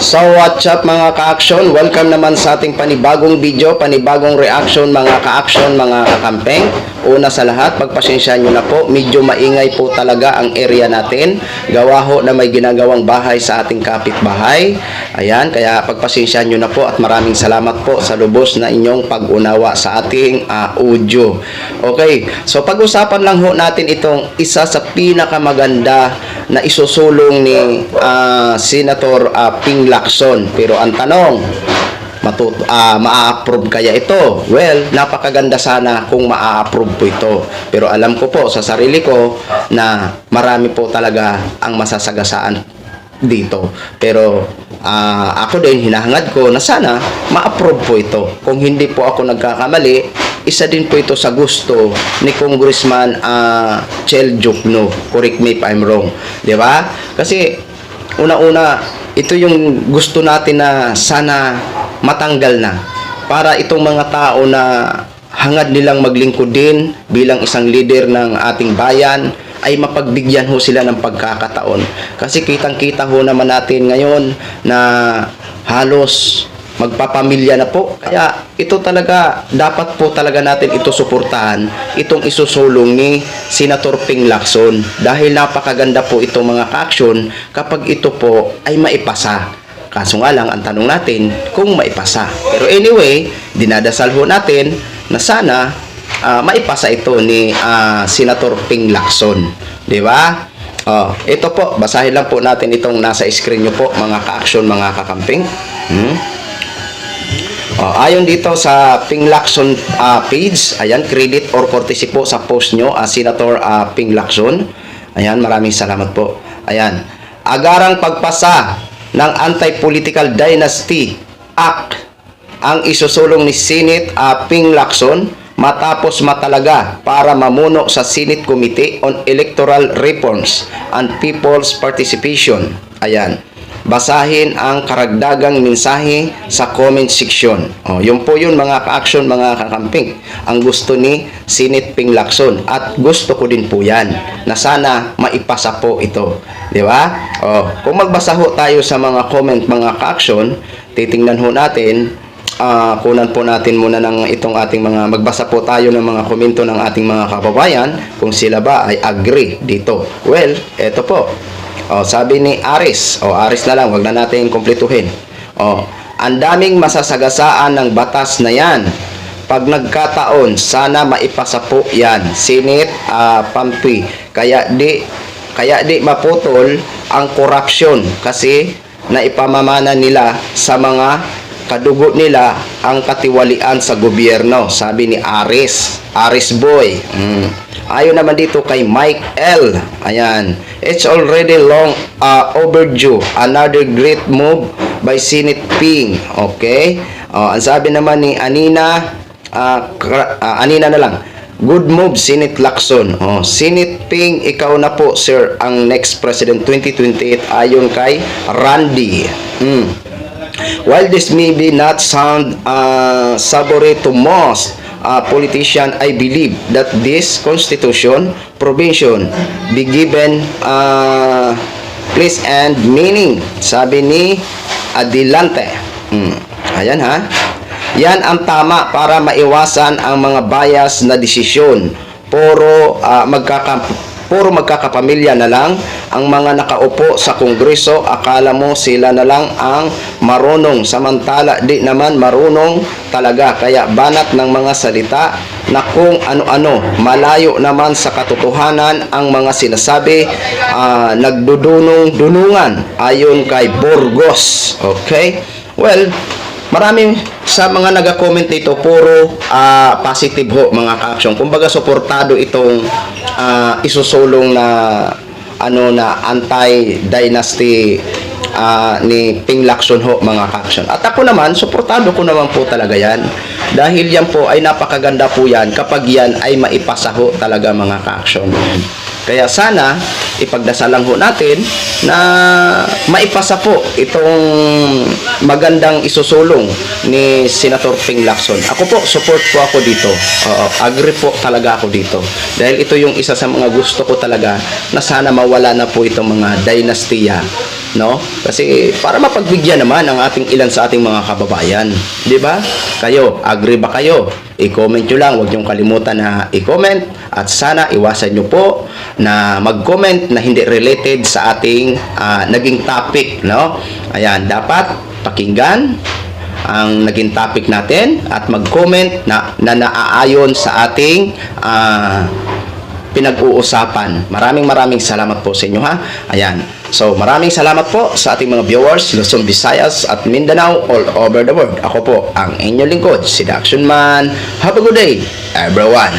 So what's up mga ka-action? Welcome naman sa ating panibagong video, panibagong reaction mga ka-action, mga kakampeng. Una sa lahat, pagpasensyahan nyo na po, medyo maingay po talaga ang area natin. Gawa ho na may ginagawang bahay sa ating kapitbahay. Ayan, kaya pagpasensyahan nyo na po at maraming salamat po sa lubos na inyong pag-unawa sa ating audio. Okay, so pag-usapan lang ho natin itong isa sa pinakamaganda na isusulong ni Senator Ping Lacson. Pero ang tanong, ma-approve kaya ito? Well, napakaganda sana kung ma-approve po ito. Pero alam ko po sa sarili ko na marami po talaga ang masasagasaan dito. Pero ako din, hinahangad ko na sana ma-approve po ito. Kung hindi po ako nagkakamali, isa din po ito sa gusto ni Congressman Chel Jokno. Correct me if I'm wrong. Di ba? Kasi una-una, ito yung gusto natin na sana matanggal na. Para itong mga tao na hangad nilang maglingkod din bilang isang leader ng ating bayan, ay mapagbigyan ho sila ng pagkakataon. Kasi kitang-kita ho naman natin ngayon na halos magpapamilya na po. Kaya ito talaga, dapat po talaga natin ito suportahan, itong isusulong ni Senator Ping Lacson. Dahil napakaganda po itong mga ka-action kapag ito po ay maipasa. Kaso nga lang, ang tanong natin kung maipasa. Pero anyway, dinadasal ho natin na sana maipasa ito ni Senator Ping Lacson. Di ba? Ito po, basahin lang po natin itong nasa screen nyo po, mga ka-action, mga kakamping. Ayon dito sa Ping Lacson page, ayan, credit or courtesy po sa post nyo, Senator Ping Lacson. Ayan, maraming salamat po. Ayan, agarang pagpasa ng Anti-Political Dynasty Act ang isusulong ni Senate Ping Lacson matapos matalaga para mamuno sa Senate Committee on Electoral Reforms and People's Participation. Ayan. Basahin ang karagdagang mensahe sa comment section. Yun po yun mga ka-action, mga kakamping. Ang gusto ni Senate Ping Lacson. At gusto ko din po yan na sana maipasa po ito. Di ba? Kung magbasa ho tayo sa mga comment, mga ka-action, titingnan ho natin, kunan po natin muna ng itong ating mga, magbasa po tayo ng mga komento ng ating mga kababayan kung sila ba ay agree dito. Well, eto po. Sabi ni Aris, Aris na lang, wag na natin kumpletuhin. Ang daming masasagasaan ng batas na yan. Pag nagkataon, sana maipasa po yan. Senate Pampi. Kaya di maputol ang korupsyon kasi naipamamana nila sa mga kadugo nila ang katiwalian sa gobyerno. Sabi ni Aris Boy. Ayon naman dito kay Mike L. Ayan. It's already long overdue. Another great move by Senate Ping. Okay. Ang sabi naman ni Anina, Anina na lang. Good move, Senate Lacson. Senate Ping, ikaw na po, sir, ang next President 2028 ayon kay Randy. While this may be not sound savory to most politician, I believe that this constitution provision be given place and meaning. Sabi ni Adelante. Ayan ha. Yan ang tama para maiwasan ang mga bias na desisyon. Puro magkakapamilya na lang ang mga nakaupo sa Kongreso. Akala mo sila na lang ang marunong, samantala di naman marunong talaga. Kaya banat ng mga salita na kung ano-ano, malayo naman sa katotohanan ang mga sinasabi, nagdudunong-dunungan ayon kay Burgos. Okay? Well, marami sa mga naga-comment dito, puro positive ho mga ka-action. Kumbaga suportado itong isusulong na anti-dynasty ni Ping Lacson ho mga ka-action. At ako naman, suportado ko naman po talaga yan. Dahil yan po ay napakaganda po yan kapag yan ay maipasa ho talaga mga ka-action. Kaya sana ipagdasalan ho natin na maipasa po itong magandang isusulong ni Senator Ping Lacson. Ako po, support po ako dito. Agree po talaga ako dito. Dahil ito yung isa sa mga gusto ko talaga na sana mawala na po itong mga dynastiya no? Kasi para mapagbigyan naman ang ating ilan sa ating mga kababayan, 'di ba? Kayo, agree ba kayo? I-comment nyo lang, huwag niyong kalimutan na i-comment at sana iwasan nyo po na mag-comment na hindi related sa ating naging topic, no? Ayan, dapat pakinggan ang naging topic natin at mag-comment na naaayon sa ating pinag-uusapan. Maraming salamat po sa inyo, ha. Ayan. So, maraming salamat po sa ating mga viewers, Luzon, Visayas at Mindanao all over the world. Ako po ang inyong lingkod, si The Action Man. Have a good day, everyone.